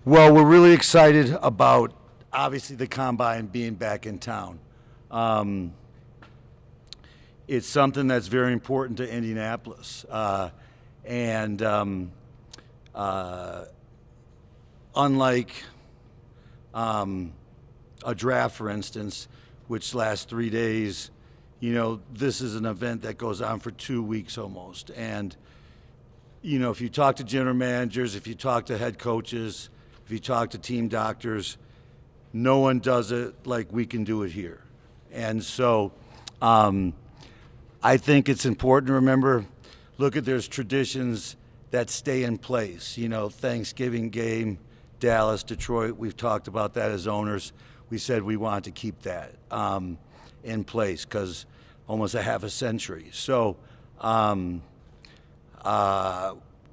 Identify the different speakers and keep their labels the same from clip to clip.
Speaker 1: Well, we're really excited about obviously the combine being back in town. Um, it's something that's very important to Indianapolis. And uh, Unlike a draft, for instance, which lasts 3 days, this is an event that goes on for 2 weeks almost. And, if you talk to general managers, if you talk to head coaches, if you talk to team doctors, no one does it like we can do it here. And so I think it's important to remember, look at there's traditions that stay in place. Thanksgiving game, Dallas, Detroit, we've talked about that as owners. We said we wanted to keep that in place because almost a half a century. So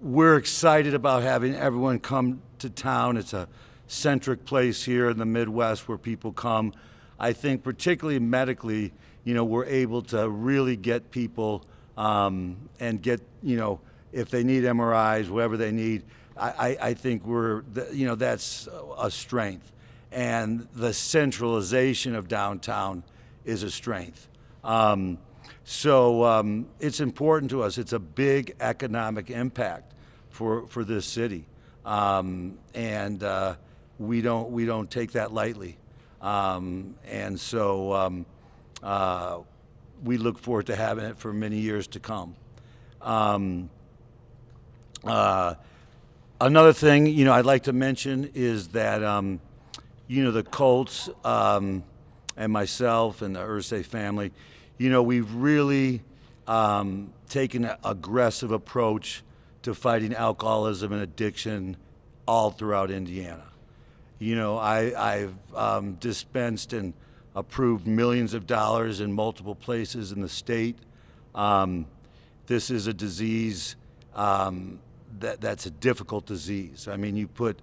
Speaker 1: we're excited about having everyone come to town. It's a centric place here in the Midwest where people come. I think particularly medically, we're able to really get people and get, if they need MRIs, whatever they need, I think that's a strength. And the centralization of downtown is a strength. So it's important to us. It's a big economic impact for this city. And we don't take that lightly. And so we look forward to having it for many years to come. Another thing, I'd like to mention is that, the Colts and myself and the Irsay family, we've really taken an aggressive approach to fighting alcoholism and addiction all throughout Indiana. I've dispensed and approved millions of dollars in multiple places in the state. This is a disease that's a difficult disease. I mean, you put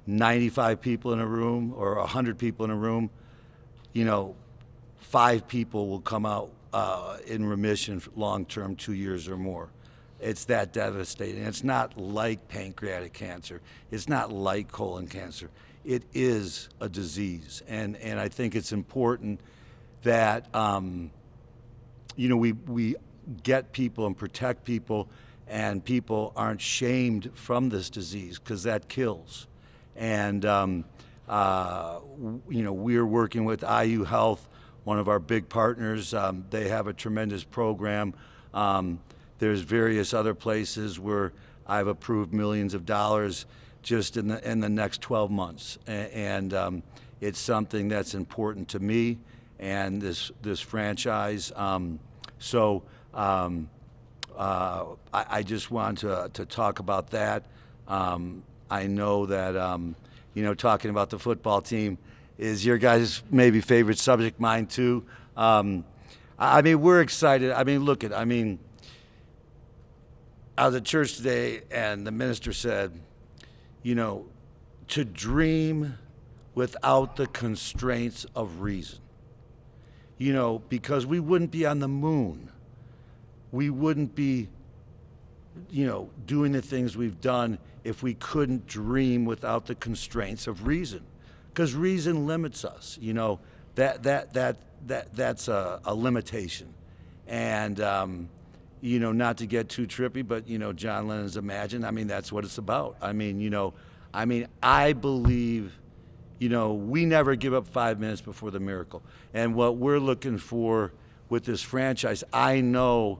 Speaker 1: 95 people in a room or 100 people in a room, 5 people will come out in remission long-term, 2 years or more. It's that devastating. It's not like pancreatic cancer. It's not like colon cancer. It is a disease. And I think it's important that, we get people and protect people, and people aren't shamed from this disease because that kills. And, we're working with IU Health, one of our big partners. They have a tremendous program. There's various other places where I've approved millions of dollars just in the next 12 months. And it's something that's important to me and this franchise. I just want to talk about that. I know that, talking about the football team is your guys' maybe favorite subject, mine too. We're excited. I was at church today and the minister said, to dream without the constraints of reason. Because we wouldn't be on the moon. We wouldn't be, doing the things we've done if we couldn't dream without the constraints of reason. Because reason limits us. That's a limitation. And, not to get too trippy, but, John Lennon's Imagine, that's what it's about. I believe, we never give up 5 minutes before the miracle. And what we're looking for with this franchise, I know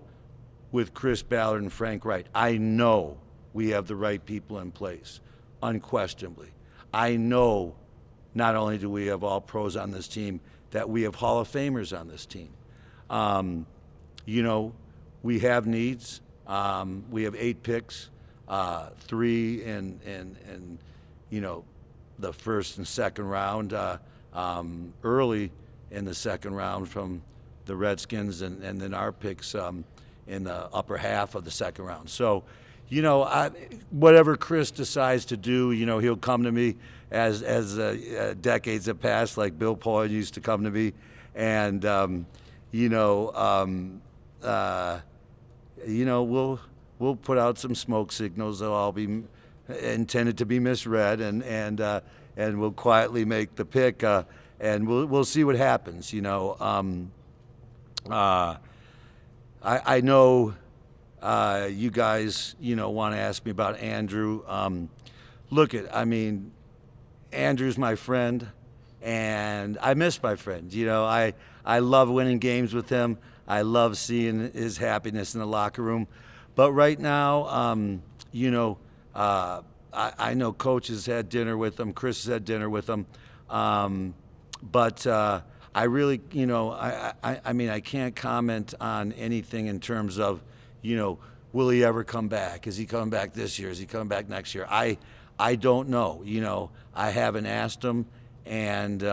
Speaker 1: with Chris Ballard and Frank Wright, I know we have the right people in place, unquestionably. I know not only do we have all pros on this team, that we have Hall of Famers on this team. We have needs. We have 8 picks, 3 in the first and second round, early in the second round from the Redskins, and then our picks in the upper half of the second round. So, whatever Chris decides to do, he'll come to me as decades have passed, like Bill Poyle used to come to me, and we'll put out some smoke signals. They'll all be intended to be misread, and we'll quietly make the pick, and we'll see what happens. I know you guys want to ask me about Andrew. Andrew's my friend, and I miss my friend. I love winning games with him. I love seeing his happiness in the locker room. But right now, I know Coach has had dinner with him. Chris has had dinner with him. But I really, I can't comment on anything in terms of, will he ever come back? Is he coming back this year? Is he coming back next year? I don't know. I haven't asked him, and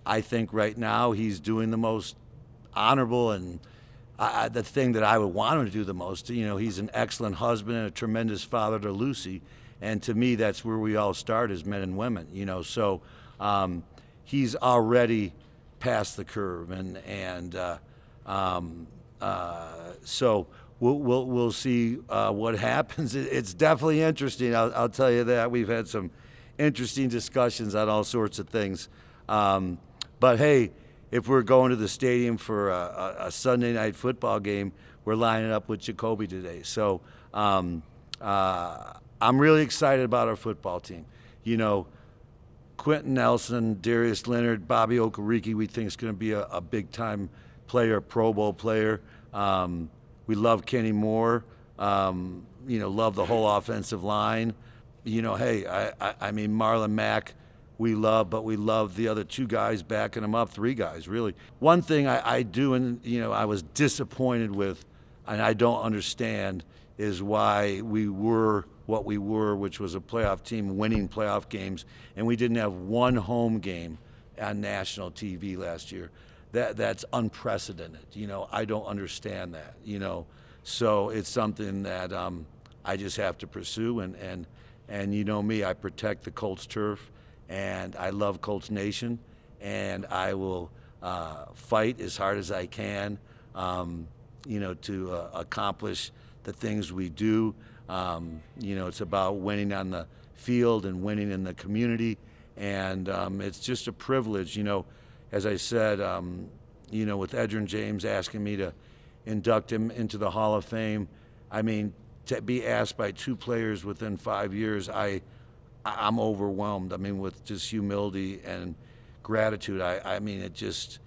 Speaker 1: I think right now he's doing the most honorable and the thing that I would want him to do the most. He's an excellent husband and a tremendous father to Lucy, and to me, that's where we all start as men and women. So he's already past the curve, and so we'll see what happens. It's definitely interesting. I'll tell you that. We've had some interesting discussions on all sorts of things. But hey, if we're going to the stadium for a Sunday night football game, we're lining up with Jacoby today. So I'm really excited about our football team. Quentin Nelson, Darius Leonard, Bobby Okereke, we think is going to be a big-time player, Pro Bowl player. We love Kenny Moore. Love the whole offensive line. Marlon Mack, we love, but we love the other two guys backing him up, three guys, really. One thing I do, and I was disappointed with, and I don't understand, is why we were what we were, which was a playoff team winning playoff games, and we didn't have one home game on national TV last year. That's unprecedented. I don't understand that. So it's something that I just have to pursue, and me, I protect the Colts turf, and I love Colts Nation, and I will fight as hard as I can, to accomplish the things we do. It's about winning on the field and winning in the community, and it's just a privilege. As I said, with Edgerrin James asking me to induct him into the Hall of Fame, to be asked by two players within 5 years, I'm overwhelmed. With just humility and gratitude. It just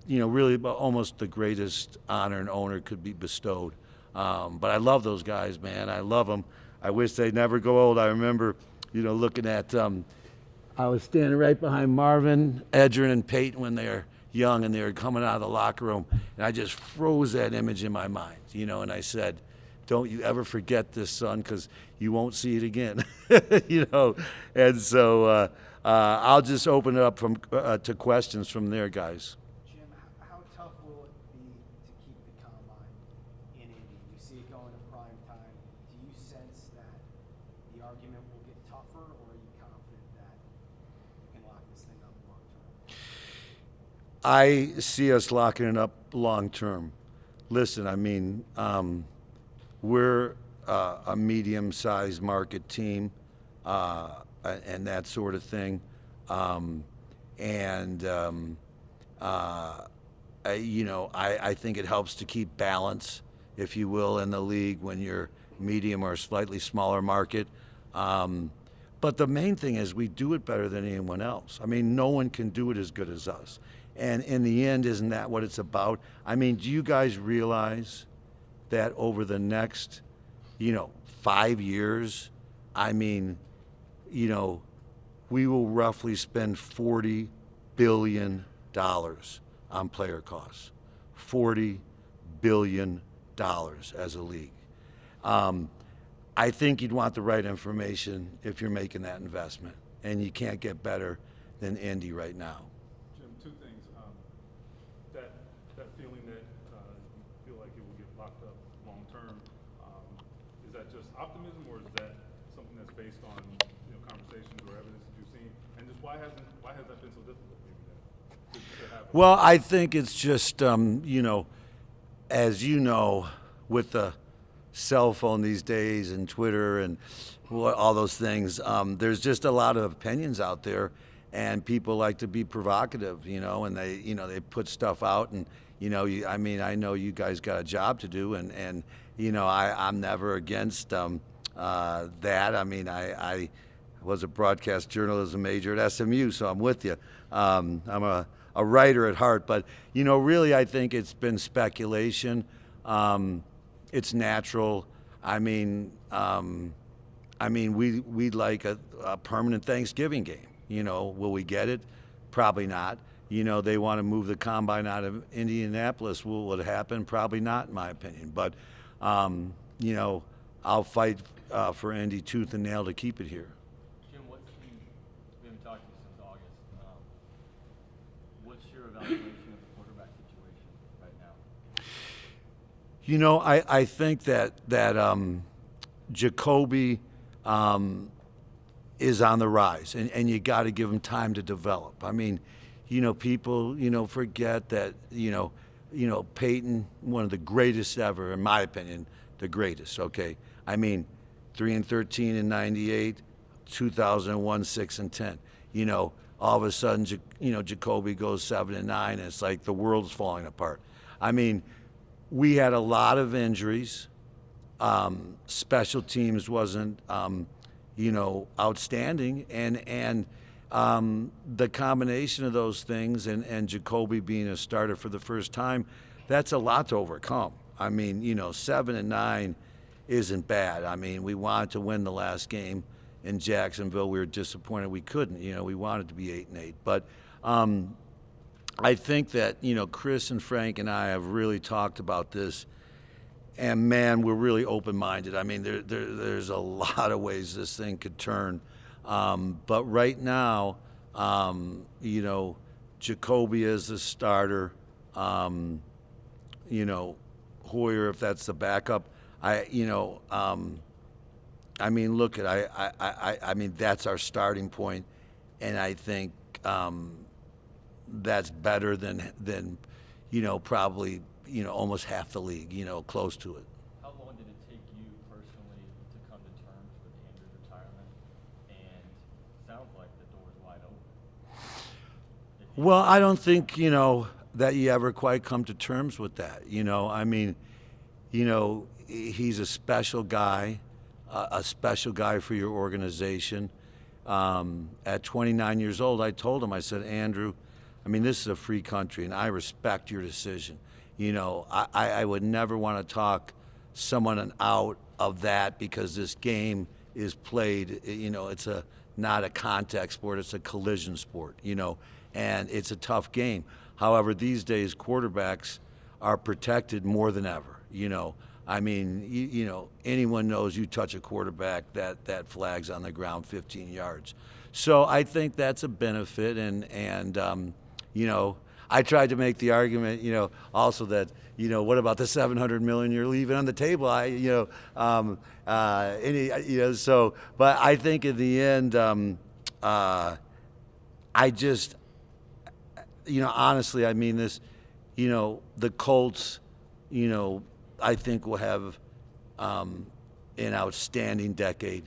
Speaker 1: really almost the greatest honor an owner could be bestowed. But I love those guys, man. I love them. I wish they'd never go old. I remember, looking at, I was standing right behind Marvin, Edgerrin, and Peyton when they were young, and they were coming out of the locker room, and I just froze that image in my mind, and I said, don't you ever forget this, son, because you won't see it again, And so I'll just open it up to questions from there, guys.
Speaker 2: Jim, how tough will it be to keep the combine in Indy? You see it going to prime time. Do you sense that the argument will get tougher, or are you confident that you can lock this thing up long term?
Speaker 1: I see us locking it up long term. Listen, we're a medium-sized market team, and that sort of thing. I think it helps to keep balance, if you will, in the league when you're medium or slightly smaller market. But the main thing is we do it better than anyone else. No one can do it as good as us. And in the end, isn't that what it's about? Do you guys realize that over the next, 5 years, we will roughly spend $40 billion on player costs. $40 billion as a league. I think you'd want the right information if you're making that investment, and you can't get better than Indy right now.
Speaker 3: Jim, two things. That feeling that you feel like it will get locked up long term, is that just optimism, or is that something that's based on conversations or evidence that you've seen? And just why has that been so difficult maybe to happen?
Speaker 1: Well, I think it's just as with the cell phone these days and Twitter and all those things. There's just a lot of opinions out there, and people like to be provocative, and they put stuff out, and I know you guys got a job to do, and I'm never against that. I was a broadcast journalism major at SMU, so I'm with you. I'm a writer at heart, but really, I think it's been speculation. It's natural. We'd like a permanent Thanksgiving game. Will we get it? Probably not. They want to move the combine out of Indianapolis. Will it happen? Probably not, in my opinion. But, I'll fight for Indy tooth and nail to keep it here.
Speaker 4: Jim, we haven't talked to you since August. What's your evaluation of the quarterback situation right now?
Speaker 1: I think that Jacoby is on the rise, and you got to give him time to develop. People, forget that, Peyton, one of the greatest ever, in my opinion, the greatest, okay? 3-13 in 98, 2001, 6-10. All of a sudden, Jacoby goes 7-9, and it's like the world's falling apart. We had a lot of injuries. Special teams wasn't, outstanding, and the combination of those things and Jacoby being a starter for the first time, that's a lot to overcome. 7-9 isn't bad. We wanted to win the last game in Jacksonville. We were disappointed we couldn't. We wanted to be 8-8, but I think that Chris and Frank and I have really talked about this, and man, we're really open-minded. There's a lot of ways this thing could turn, but right now, Jacoby is the starter. Hoyer, if that's the backup, that's our starting point, and I think that's better than probably almost half the league, close to it.
Speaker 4: How long did it take you personally to come to terms with Andrew's retirement? And sounds like the door's wide open.
Speaker 1: Well, I don't think that you ever quite come to terms with that. He's a special guy for your organization. At 29 years old, I told him, I said, Andrew, this is a free country, and I respect your decision. I would never want to talk someone out of that, because this game is played, it's not a contact sport, it's a collision sport, and it's a tough game. However, these days, quarterbacks are protected more than ever, anyone knows you touch a quarterback, that flag's on the ground 15 yards. So I think that's a benefit, and I tried to make the argument, also that, what about the $700 million you're leaving on the table? But I think in the end, honestly, I mean this, the Colts, I think will have an outstanding decade,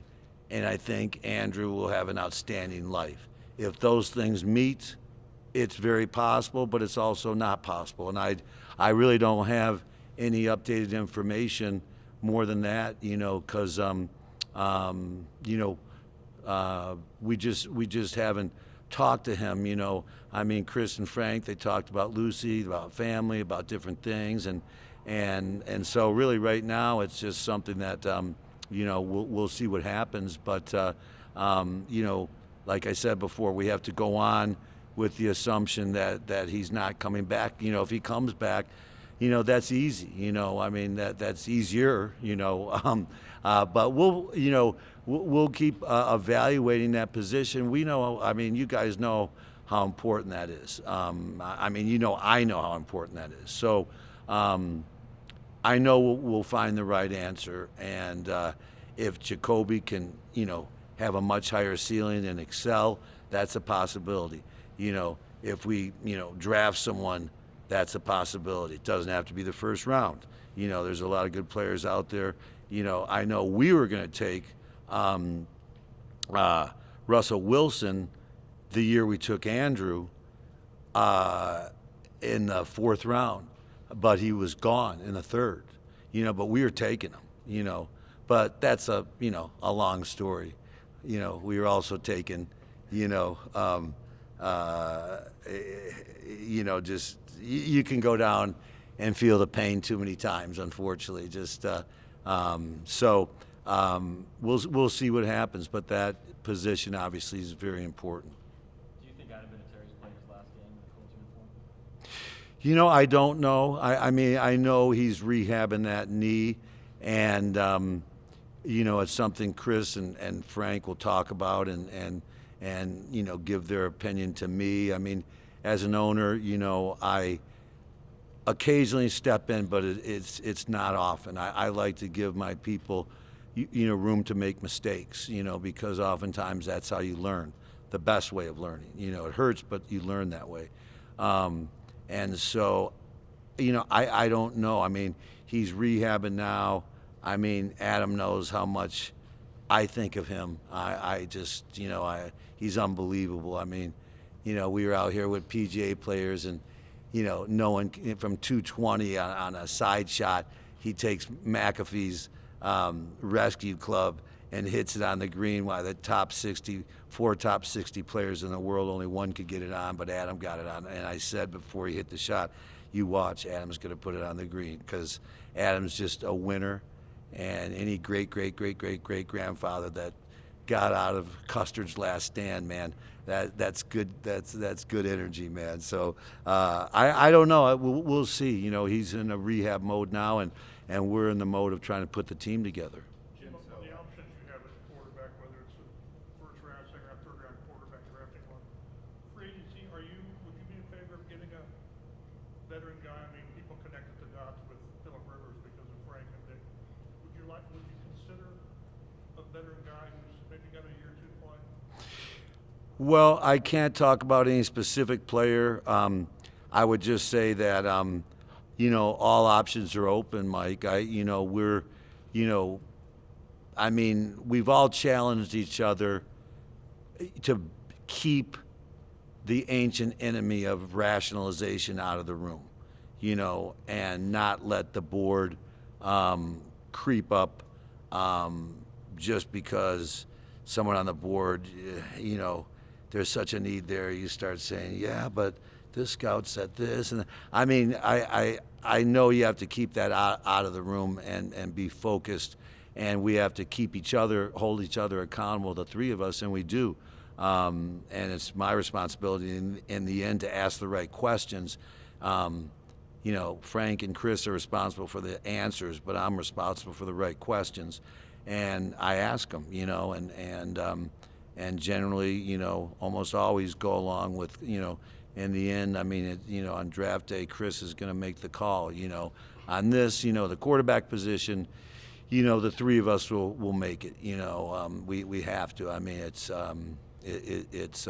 Speaker 1: and I think Andrew will have an outstanding life. If those things meet, it's very possible, but it's also not possible. And I really don't have any updated information more than that, because we just haven't talked to him. Chris and Frank, they talked about Lucy, about family, about different things, and so really right now it's just something that we'll see what happens. But like I said before, we have to go on with the assumption that he's not coming back. If he comes back, that's easy. That's easier. But we'll keep evaluating that position. We know. You guys know how important that is. I know how important that is. So I know we'll find the right answer. And if Jacoby can, have a much higher ceiling and excel, that's a possibility. If we, draft someone, that's a possibility. It doesn't have to be the first round. There's a lot of good players out there, I know we were going to take Russell Wilson the year we took Andrew in the 4th round, but he was gone in the 3rd. But we were taking him. But that's a long story. We were also taking, just you can go down and feel the pain too many times, unfortunately. We'll see what happens, but that position obviously is very important.
Speaker 4: Do you think Adam Vinatieri's played his last game in the Colts uniform?
Speaker 1: I don't know. I know he's rehabbing that knee, and it's something Chris and Frank will talk about and give their opinion to me. As an owner, I occasionally step in, but it's not often. I like to give my people room to make mistakes, because oftentimes that's how you learn, the best way of learning. It hurts, but you learn that way. And so, I don't know. He's rehabbing now. Adam knows how much I think of him. He's unbelievable. We were out here with PGA players, and no one from 220 on a side shot, he takes McAfee's rescue club and hits it on the green, while the top 60 players in the world, only one could get it on, but Adam got it on. And I said before he hit the shot, you watch, Adam's going to put it on the green, because Adam's just a winner. And any great-great-great-great-great-grandfather that got out of Custard's Last Stand, man, that's good. That's good energy, man. So I don't know. We'll see. He's in a rehab mode now, and we're in the mode of trying to put the team together.
Speaker 5: Jim, so the options you have at quarterback, whether it's a 1st round, 2nd round, 3rd round quarterback, drafting one, free agency, would you be in favor of getting a veteran guy? People connected the dots with Phillip Rivers because of Frank and Dick. Would you consider a veteran guy who's maybe got a year or 2 to play?
Speaker 1: Well, I can't talk about any specific player. I would just say that all options are open, Mike. We've all challenged each other to keep the ancient enemy of rationalization out of the room, and not let the board creep up just because someone on the board, there's such a need there. You start saying, yeah, but this scout said this. And I know you have to keep that out of the room and be focused, and we have to hold each other accountable, the 3 of us, and we do. And it's my responsibility in the end to ask the right questions. Frank and Chris are responsible for the answers, but I'm responsible for the right questions. And I ask them, and generally, almost always go along with, in the end, on draft day, Chris is going to make the call, on this, the quarterback position, the 3 of us will make it, we have to. It's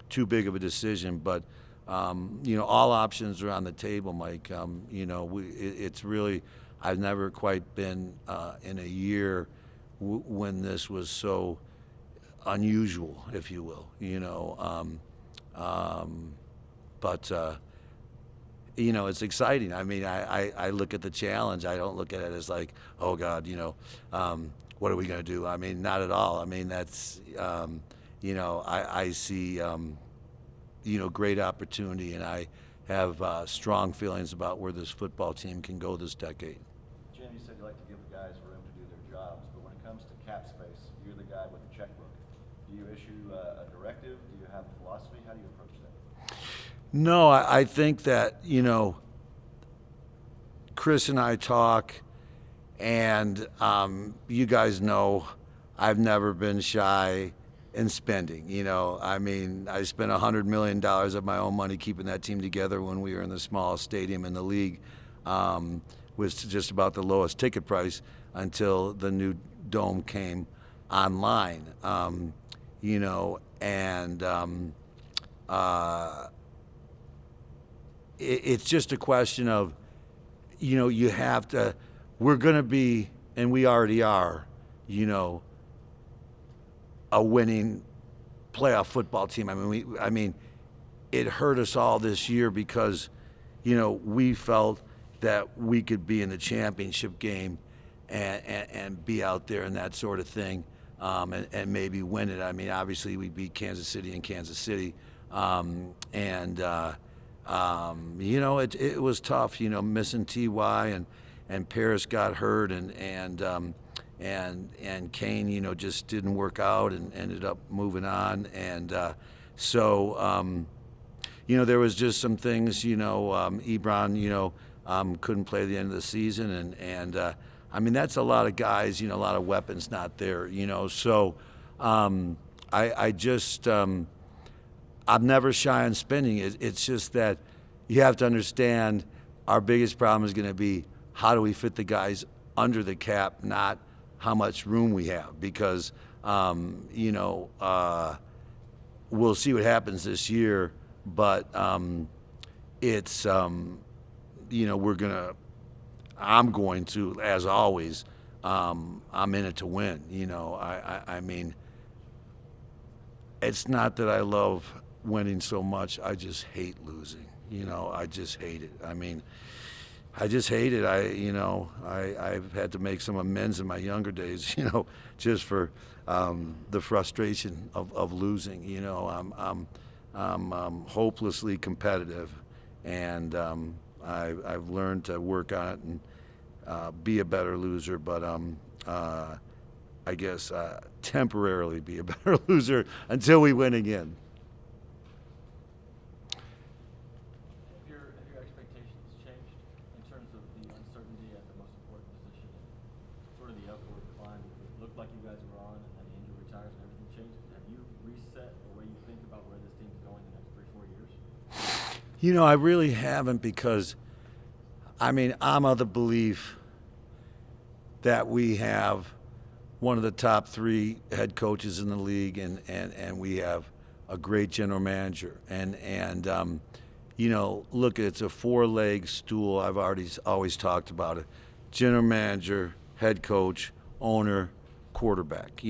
Speaker 1: too big of a decision, but, all options are on the table, Mike. It's really, I've never quite been in a year when this was so unusual, if you will, but it's exciting. I look at the challenge. I don't look at it as like, oh God, what are we going to do? Not at all. That's, I see, great opportunity, and I have strong feelings about where this football team can go this decade.
Speaker 6: Jim, you said you like to give the guys room to do their jobs, but when it comes to cap space, you're the guy with the checkbook. Do you issue a directive? Do you have a philosophy? How do you approach that?
Speaker 1: No, I think that, Chris and I talk, and you guys know I've never been shy in spending. I spent $100 million of my own money keeping that team together when we were in the smallest stadium in the league, with just about the lowest ticket price until the new dome came online. It's just a question of, you have to, we're going to be and we already are, a winning playoff football team. I mean, it hurt us all this year because, we felt that we could be in the championship game and be out there and that sort of thing, and maybe win it. I mean, obviously we beat Kansas City in Kansas City, it was tough, missing Ty and Paris got hurt and Kane, just didn't work out and ended up moving on. And there was just some things, Ebron, couldn't play the end of the season. I mean, that's a lot of guys, a lot of weapons not there, So I'm never shy on spending. It's just that you have to understand our biggest problem is going to be how do we fit the guys under the cap, not how much room we have, because we'll see what happens this year, but I'm going to, as always, I'm in it to win. I mean, it's not that I love winning so much. I just hate losing. I just hate it. I mean, I just hate it. I've had to make some amends in my younger days, just for the frustration of losing. I'm hopelessly competitive, and I've learned to work on it and be a better loser. But I guess temporarily be a better loser until we win again.
Speaker 4: Have your expectations changed in terms of the uncertainty at the most important position and sort of the upward climb? It looked like you guys were on, and then Andrew retires and everything changes. Have you reset the way you think about where this team's going the next 3-4 years?
Speaker 1: I really haven't, because, I'm of the belief that we have one of the top 3 head coaches in the league, and we have a great general manager. Look, it's a 4-leg stool. I've always talked about it. General manager, head coach, owner, quarterback,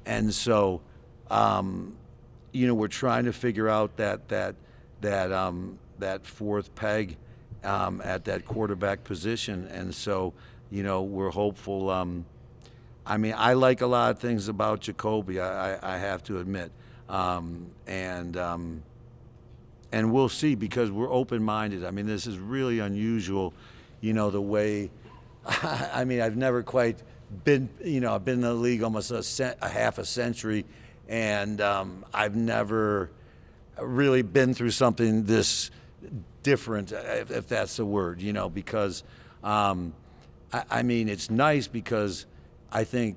Speaker 1: And so, we're trying to figure out that 4th peg at that quarterback position. And so, we're hopeful. I like a lot of things about Jacoby, I have to admit. And we'll see, because we're open-minded. This is really unusual, the way, I've never quite been, I've been in the league almost a half a century, and I've never really been through something this different, if that's the word, because, it's nice because I think,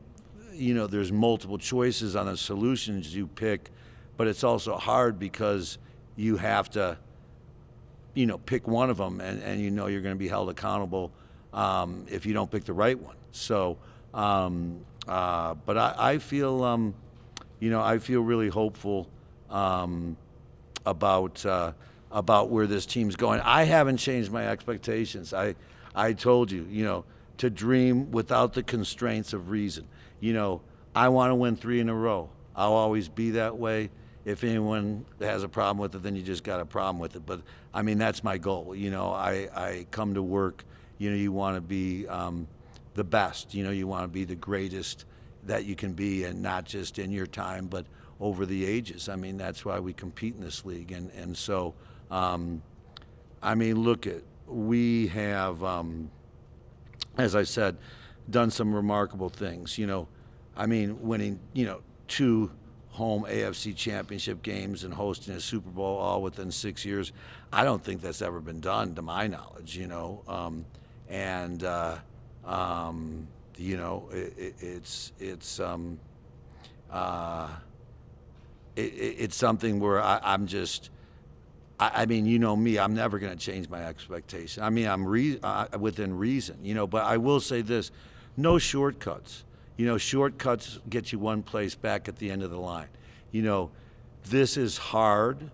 Speaker 1: there's multiple choices on the solutions you pick, but it's also hard because you have to, pick one of them, and you're going to be held accountable if you don't pick the right one. So, but I feel, I feel really hopeful about where this team's going. I haven't changed my expectations. I told you, to dream without the constraints of reason. I want to win 3 in a row. I'll always be that way. If anyone has a problem with it, then you just got a problem with it. But that's my goal. I come to work. You want to be the best. You want to be the greatest that you can be, and not just in your time, but over the ages. That's why we compete in this league. And so, look, we have, as I said, done some remarkable things. Winning, 2 home AFC championship games and hosting a Super Bowl all within 6 years. I don't think that's ever been done, to my knowledge. It's something where I'm just. Me, I'm never going to change my expectation. I'm within reason, but I will say this: no shortcuts. Shortcuts get you one place back at the end of the line. This is hard.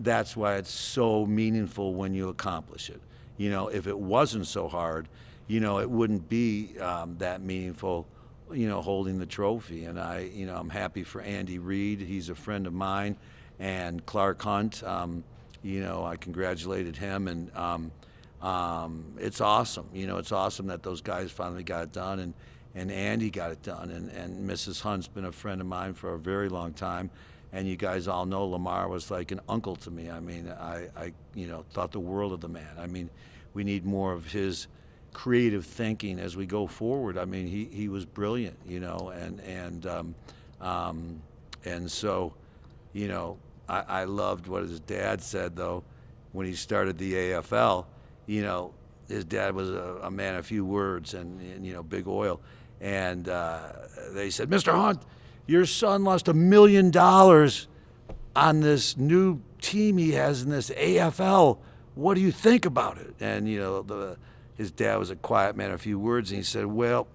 Speaker 1: That's why it's so meaningful when you accomplish it. If it wasn't so hard, it wouldn't be that meaningful, holding the trophy. And I'm happy for Andy Reid. He's a friend of mine, and Clark Hunt. I congratulated him, and it's awesome. It's awesome that those guys finally got it done, and Andy got it done, and Mrs. Hunt's been a friend of mine for a very long time. And you guys all know Lamar was like an uncle to me. I mean, I thought the world of the man. I mean, we need more of his creative thinking as we go forward. I mean, he was brilliant, and so, I loved what his dad said, though, when he started the AFL. His dad was a man of few words, and big oil. And they said, Mr. Hunt, your son lost $1 million on this new team he has in this AFL. What do you think about it? And, his dad was a quiet man of few words, and he said, well,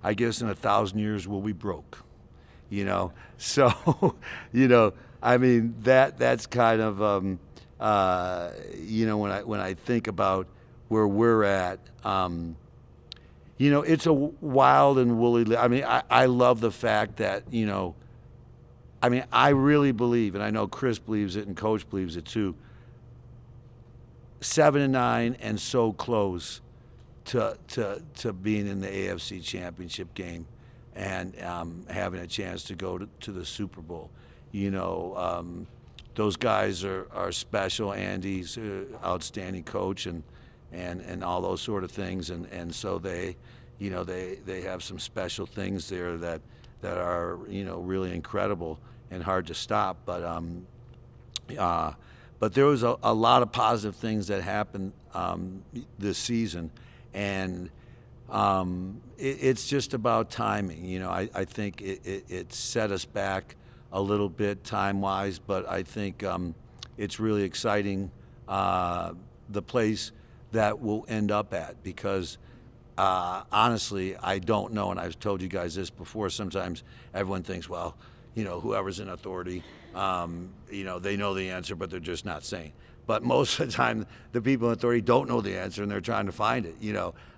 Speaker 1: I guess in 1,000 years we'll be broke. So, I mean, that's kind of, when I think about where we're at, it's a wild and woolly. I mean, I love the fact that, I really believe, and I know Chris believes it and Coach believes it too, 7-9 and so close to being in the AFC Championship game and having a chance to go to the Super Bowl. Those guys are special. Andy's an outstanding coach, and all those sort of things, and so they have some special things there that are really incredible and hard to stop. But there was a lot of positive things that happened this season, and it's just about timing. I think it set us back a little bit time-wise, but I think it's really exciting, the place that we'll end up at, because honestly, I don't know, and I've told you guys this before, sometimes everyone thinks, well, whoever's in authority, they know the answer, but they're just not saying. But most of the time, the people in authority don't know the answer, and they're trying to find it,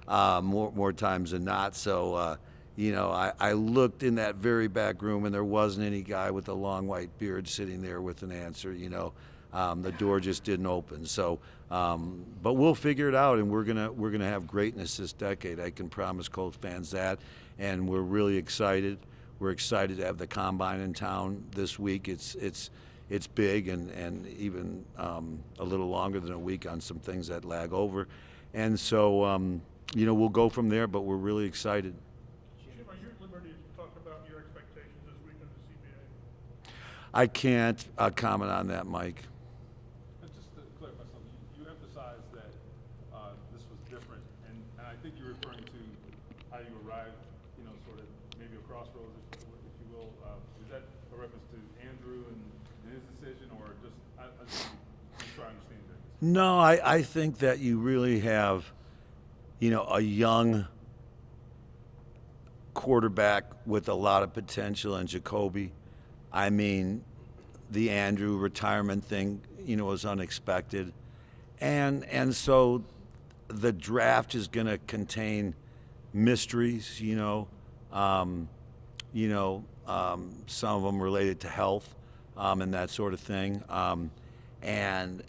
Speaker 1: more times than not. So, I looked in that very back room, and there wasn't any guy with a long white beard sitting there with an answer, the door just didn't open. So, but we'll figure it out, and we're gonna have greatness this decade. I can promise Colts fans that, and we're really excited. We're excited to have the Combine in town this week. It's big, and even a little longer than a week on some things that lag over, and so we'll go from there. But we're really excited.
Speaker 5: Jim, are you at liberty to talk about your expectations this week in the CBA?
Speaker 1: I can't comment on that, Mike.
Speaker 3: And just to clarify something, you emphasized that this was different, and I think you're referring to how you arrived, sort of maybe a crossroads, if you will. Is that a reference to Andrew and his decision, or just I just try to understand that?
Speaker 1: No, I think that you really have, a young quarterback with a lot of potential in Jacoby. I mean, the Andrew retirement thing, was unexpected. And so the draft is going to contain mysteries, some of them related to health, and that sort of thing. And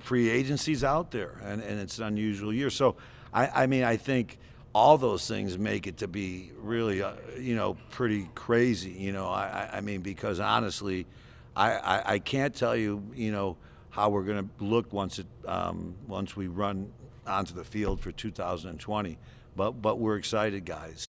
Speaker 1: free agency's out there, and it's an unusual year. So, I think all those things make it to be really, pretty crazy. I mean, because honestly, I can't tell you, how we're going to look once we run onto the field for 2020. But we're excited, guys.